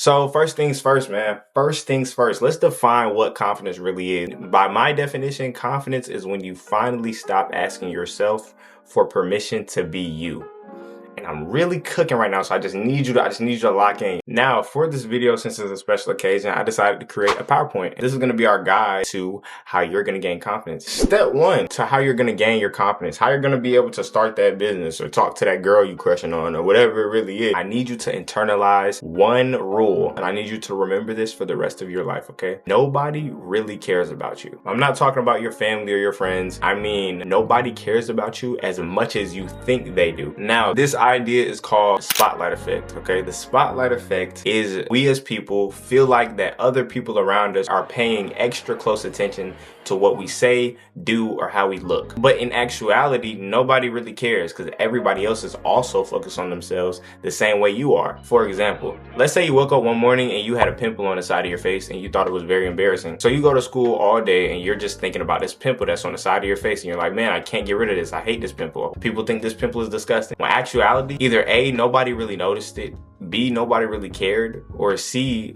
So first things first, man. First things first. Let's define what confidence really is. By my definition, confidence is when you finally stop asking yourself for permission to be you. And I'm really cooking right now, so I just need you to lock in. Now, for this video, since it's a special occasion, I decided to create a PowerPoint. This is gonna be our guide to how you're gonna gain confidence. Step one to how you're gonna gain your confidence, how you're gonna be able to start that business or talk to that girl you crushing on or whatever it really is. I need you to internalize one rule, and I need you to remember this for the rest of your life, okay? Nobody really cares about you. I'm not talking about your family or your friends. I mean, nobody cares about you as much as you think they do. Now, this idea is called spotlight effect, okay? The spotlight effect is we as people feel like that other people around us are paying extra close attention to what we say, do, or how we look. But in actuality, nobody really cares because everybody else is also focused on themselves the same way you are. For example, let's say you woke up one morning and you had a pimple on the side of your face and you thought it was very embarrassing. So you go to school all day and you're just thinking about this pimple that's on the side of your face and you're like, man, I can't get rid of this. I hate this pimple. People think this pimple is disgusting. When actuality, either A, nobody really noticed it, B, nobody really cared, or C,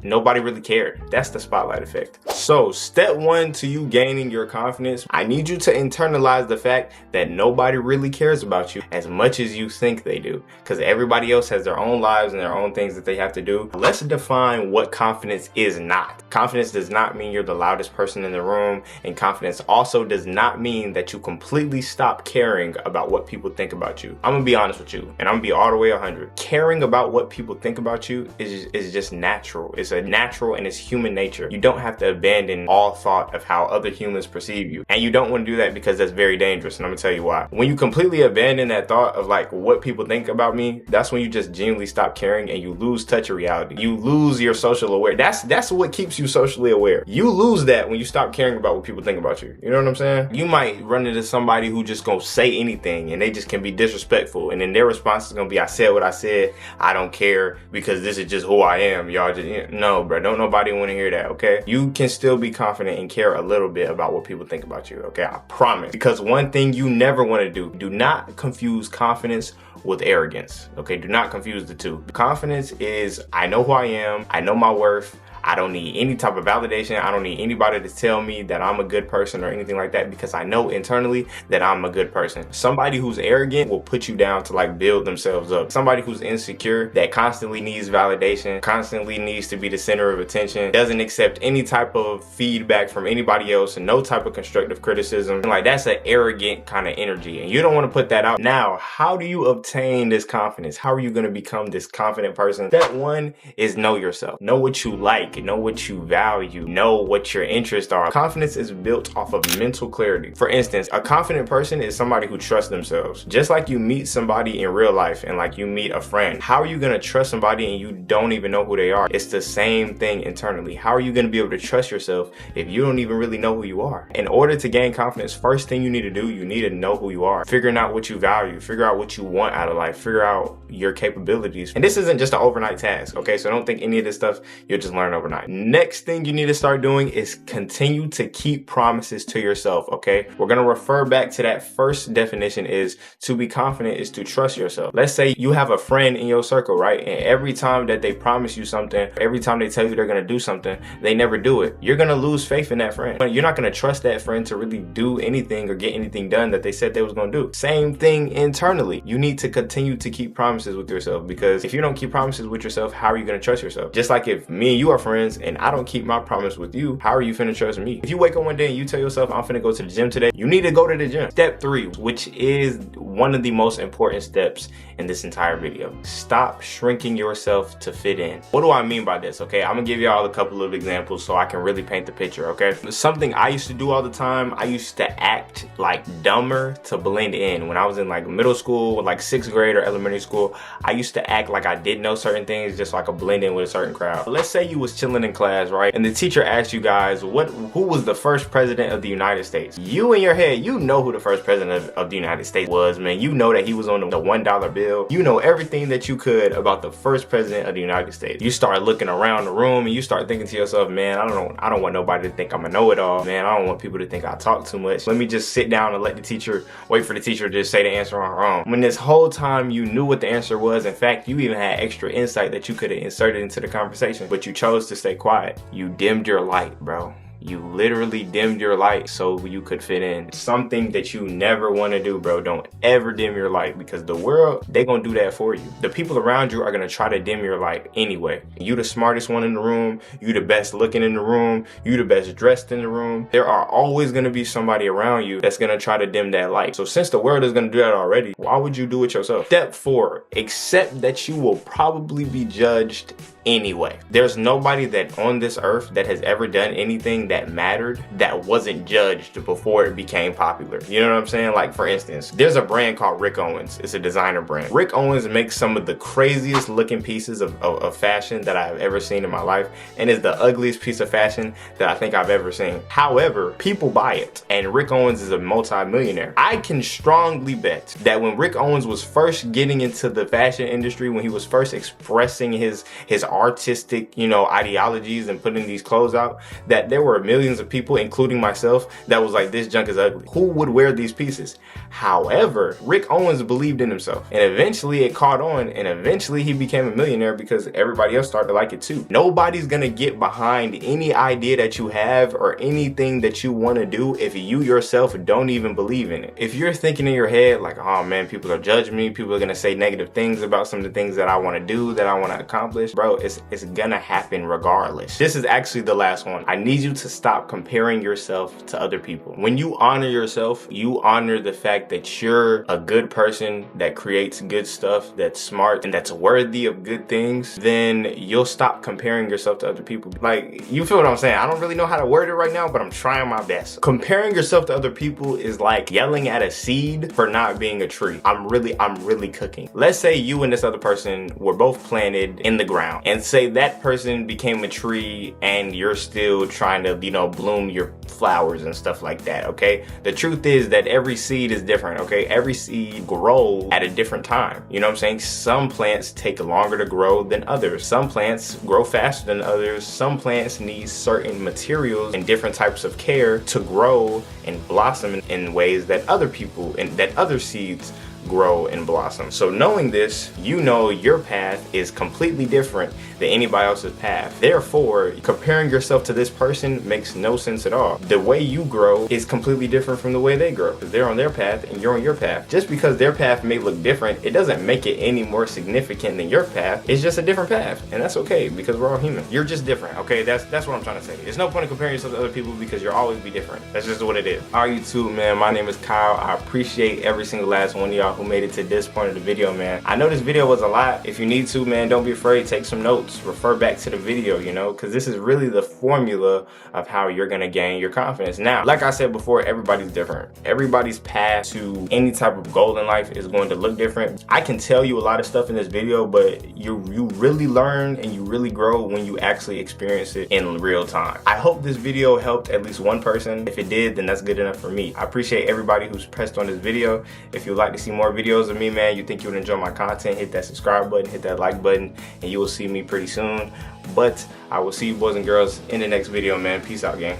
nobody really cared. That's the spotlight effect. So step one to you gaining your confidence, I need you to internalize the fact that nobody really cares about you as much as you think they do, because everybody else has their own lives and their own things that they have to do. Let's define what confidence is not. Confidence does not mean you're the loudest person in the room, and confidence also does not mean that you completely stop caring about what people think about you. I'm gonna be honest with you, and I'm gonna be all the way 100. Caring about what people think about you is just natural. It's a natural and it's human nature. You don't have to abandon all thought of how other humans perceive you. And you don't want to do that because that's very dangerous. And I'm gonna tell you why. When you completely abandon that thought of like what people think about me, that's when you just genuinely stop caring and you lose touch of reality. You lose your social awareness. That's what keeps you socially aware. You lose that when you stop caring about what people think about you. You know what I'm saying? You might run into somebody who just gonna say anything and they just can be disrespectful. And then their response is gonna be, I said what I said. I don't care because this is just who I am. Y'all just, no, bro, don't nobody want to hear that, okay? You can still be confident and care a little bit about what people think about you, okay? I promise. Because one thing you never want to do not confuse confidence with arrogance, okay? Do not confuse the two. Confidence is, I know who I am, I know my worth, I don't need any type of validation. I don't need anybody to tell me that I'm a good person or anything like that because I know internally that I'm a good person. Somebody who's arrogant will put you down to like build themselves up. Somebody who's insecure that constantly needs validation, constantly needs to be the center of attention, doesn't accept any type of feedback from anybody else and no type of constructive criticism. Like that's an arrogant kind of energy and you don't want to put that out. Now, how do you obtain this confidence? How are you going to become this confident person? Step one is know yourself. Know what you like. Know what you value, know what your interests are. Confidence is built off of mental clarity. For instance, a confident person is somebody who trusts themselves. Just like you meet somebody in real life and like you meet a friend, how are you going to trust somebody and you don't even know who they are? It's the same thing internally. How are you going to be able to trust yourself if you don't even really know who you are? In order to gain confidence, first thing you need to do, you need to know who you are. Figuring out what you value, figure out what you want out of life, figure out your capabilities. And this isn't just an overnight task, okay? So don't think any of this stuff you'll just learn overnight. Next thing you need to start doing is continue to keep promises to yourself, okay? We're gonna refer back to that first definition is to be confident is to trust yourself. Let's say you have a friend in your circle, right? And every time that they promise you something, every time they tell you they're gonna do something, they never do it. You're gonna lose faith in that friend. You're not gonna trust that friend to really do anything or get anything done that they said they was gonna do. Same thing internally. You need to continue to keep promises with yourself because if you don't keep promises with yourself, how are you gonna trust yourself? Just like if me and you are friends and I don't keep my promise with you, how are you finna trust me? If you wake up one day and you tell yourself, I'm finna go to the gym today, you need to go to the gym. Step 3, which is one of the most important steps in this entire video. Stop shrinking yourself to fit in. What do I mean by this, okay? I'm gonna give y'all a couple of examples so I can really paint the picture, okay? Something I used to do all the time, I used to act like dumber to blend in. When I was in like middle school, like 6th grade or elementary school, I used to act like I didn't know certain things just so I could blend in with a certain crowd. Let's say you was chilling in class, right? And the teacher asked you guys, who was the first president of the United States? You in your head, you know who the first president of the United States was, man. You know that he was on the $1 bill. detail. You know everything that you could about the first president of the United States. You start looking around the room and you start thinking to yourself, man, I don't want nobody to think I'm a know-it-all. Man, I don't want people to think I talk too much. Let me just sit down and let the teacher, wait for the teacher to just say the answer on her own. When this whole time you knew what the answer was, in fact, you even had extra insight that you could have inserted into the conversation, but you chose to stay quiet. You dimmed your light, bro. You literally dimmed your light so you could fit in. Something that you never want to do, bro. Don't ever dim your light, because the world, they gonna do that for you. The people around you are gonna try to dim your light anyway. You the smartest one in the room. You the best looking in the room. You the best dressed in the room. There are always gonna be somebody around you that's gonna try to dim that light. So since the world is gonna do that already, why would you do it yourself? Step 4, accept that you will probably be judged anyway. There's nobody that on this earth that has ever done anything that mattered that wasn't judged before it became popular. You know what I'm saying? Like, for instance, there's a brand called Rick Owens. It's a designer brand. Rick Owens makes some of the craziest looking pieces of fashion that I've ever seen in my life, and is the ugliest piece of fashion that I think I've ever seen. However, people buy it, and Rick Owens is a multi-millionaire. I can strongly bet that when Rick Owens was first getting into the fashion industry, when he was first expressing his artistic, you know, ideologies and putting these clothes out, that there were millions of people, including myself, that was like, this junk is ugly. Who would wear these pieces? However, Rick Owens believed in himself, and eventually it caught on, and eventually he became a millionaire because everybody else started to like it too. Nobody's gonna get behind any idea that you have or anything that you want to do if you yourself don't even believe in it. If you're thinking in your head like, oh man, people are judging me, people are gonna say negative things about some of the things that I want to do, that I want to accomplish, bro, it's gonna happen regardless. This is actually the last one. I need you to stop comparing yourself to other people. When you honor yourself, you honor the fact that you're a good person that creates good stuff, that's smart, and that's worthy of good things, then you'll stop comparing yourself to other people. Like, you feel what I'm saying? I don't really know how to word it right now, but I'm trying my best. Comparing yourself to other people is like yelling at a seed for not being a tree. I'm really cooking. Let's say you and this other person were both planted in the ground, and say that person became a tree and you're still trying to, you know, bloom your flowers and stuff like that, okay? The truth is that every seed is different, okay? Every seed grows at a different time. You know what I'm saying? Some plants take longer to grow than others. Some plants grow faster than others. Some plants need certain materials and different types of care to grow and blossom in ways that other people and that other seeds grow and blossom. So knowing this, you know your path is completely different than anybody else's path. Therefore, comparing yourself to this person makes no sense at all. The way you grow is completely different from the way they grow. They're on their path and you're on your path. Just because their path may look different, it doesn't make it any more significant than your path. It's just a different path, and that's okay, because we're all human. You're just different, okay? That's what I'm trying to say. There's no point in comparing yourself to other people, because you'll always be different. That's just what it is. All right, YouTube, man, my name is Kyle. I appreciate every single last one of y'all who made it to this point of the video, man. I know this video was a lot. If you need to, man, don't be afraid. Take some notes. Refer back to the video, you know, because this is really the formula of how you're going to gain your confidence. Now, like I said before, everybody's different. Everybody's path to any type of goal in life is going to look different. I can tell you a lot of stuff in this video, but you really learn and you really grow when you actually experience it in real time. I hope this video helped at least one person. If it did, then that's good enough for me. I appreciate everybody who's pressed on this video. If you'd like to see more videos of me, man, you think you would enjoy my content, hit that subscribe button, hit that like button, and you will see me pretty soon. But I will see you boys and girls in the next video, man. Peace out, gang.